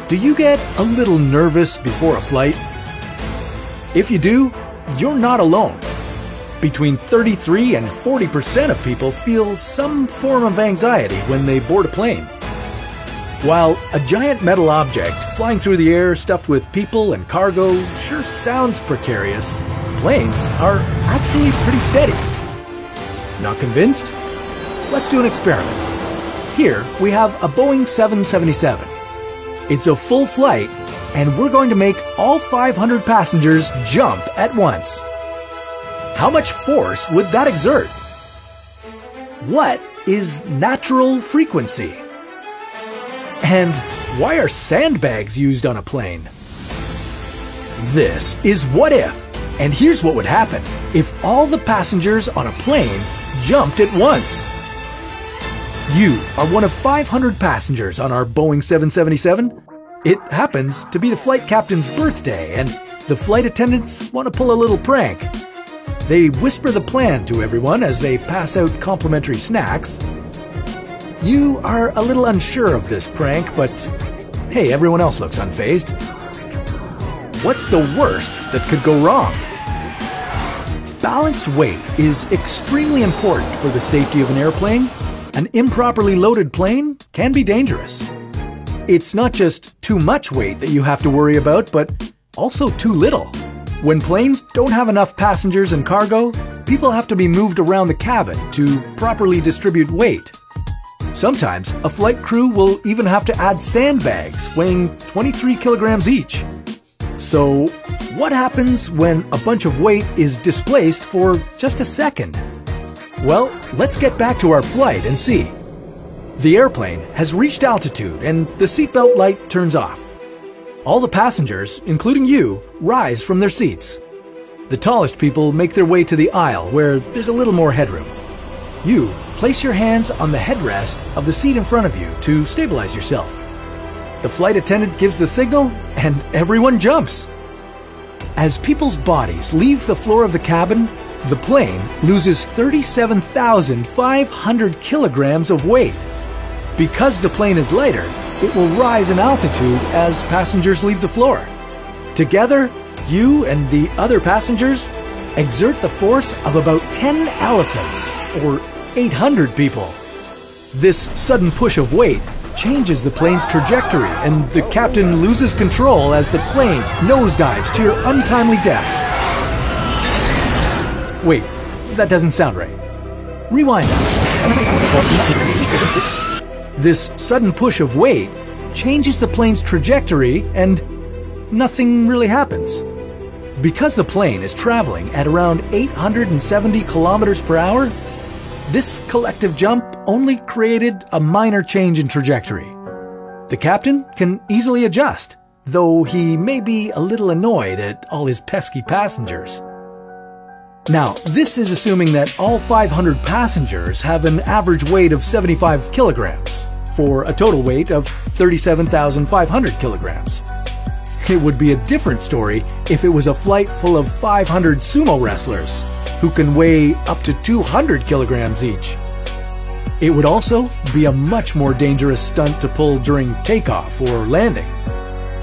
Do you get a little nervous before a flight? If you do, you're not alone. Between 33 and 40% of people feel some form of anxiety when they board a plane. While a giant metal object flying through the air stuffed with people and cargo sure sounds precarious, planes are actually pretty steady. Not convinced? Let's do an experiment. Here we have a Boeing 777. It's a full flight, and we're going to make all 500 passengers jump at once. How much force would that exert? What is natural frequency? And why are sandbags used on a plane? This is What If, and here's what would happen if all the passengers on a plane jumped at once. You are one of 500 passengers on our Boeing 777. It happens to be the flight captain's birthday, and the flight attendants want to pull a little prank. They whisper the plan to everyone as they pass out complimentary snacks. You are a little unsure of this prank, but hey, everyone else looks unfazed. What's the worst that could go wrong? Balanced weight is extremely important for the safety of an airplane. An improperly loaded plane can be dangerous. It's not just too much weight that you have to worry about, but also too little. When planes don't have enough passengers and cargo, people have to be moved around the cabin to properly distribute weight. Sometimes a flight crew will even have to add sandbags weighing 23 kilograms each. So, what happens when a bunch of weight is displaced for just a second? Well, let's get back to our flight and see. The airplane has reached altitude and the seatbelt light turns off. All the passengers, including you, rise from their seats. The tallest people make their way to the aisle where there's a little more headroom. You place your hands on the headrest of the seat in front of you to stabilize yourself. The flight attendant gives the signal and everyone jumps. As people's bodies leave the floor of the cabin, the plane loses 37,500 kilograms of weight. Because the plane is lighter, it will rise in altitude as passengers leave the floor. Together, you and the other passengers exert the force of about 10 elephants, or 800 people. This sudden push of weight changes the plane's trajectory, and the captain loses control as the plane nosedives to your untimely death. Wait, that doesn't sound right. Rewind that. This sudden push of weight changes the plane's trajectory and nothing really happens. Because the plane is traveling at around 870 kilometers per hour, this collective jump only created a minor change in trajectory. The captain can easily adjust, though he may be a little annoyed at all his pesky passengers. Now, this is assuming that all 500 passengers have an average weight of 75 kilograms, for a total weight of 37,500 kilograms. It would be a different story if it was a flight full of 500 sumo wrestlers, who can weigh up to 200 kilograms each. It would also be a much more dangerous stunt to pull during takeoff or landing.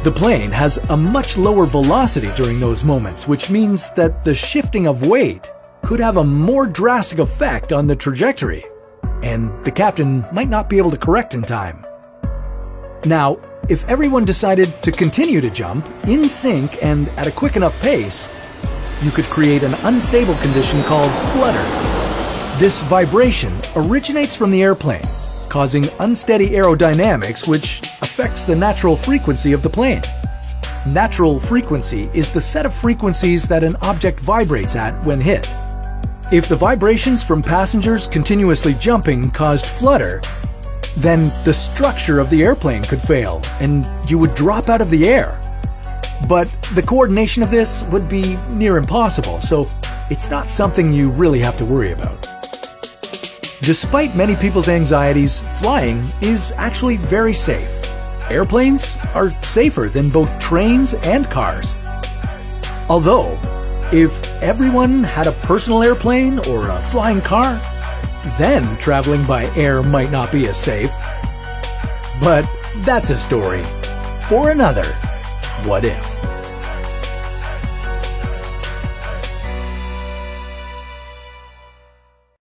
The plane has a much lower velocity during those moments, which means that the shifting of weight could have a more drastic effect on the trajectory, and the captain might not be able to correct in time. Now, if everyone decided to continue to jump in sync and at a quick enough pace, you could create an unstable condition called flutter. This vibration originates from the airplane, causing unsteady aerodynamics which affects the natural frequency of the plane. Natural frequency is the set of frequencies that an object vibrates at when hit. If the vibrations from passengers continuously jumping caused flutter, then the structure of the airplane could fail and you would drop out of the air. But the coordination of this would be near impossible, so it's not something you really have to worry about. Despite many people's anxieties, flying is actually very safe. Airplanes are safer than both trains and cars. Although, if everyone had a personal airplane or a flying car, then traveling by air might not be as safe. But that's a story for another What If.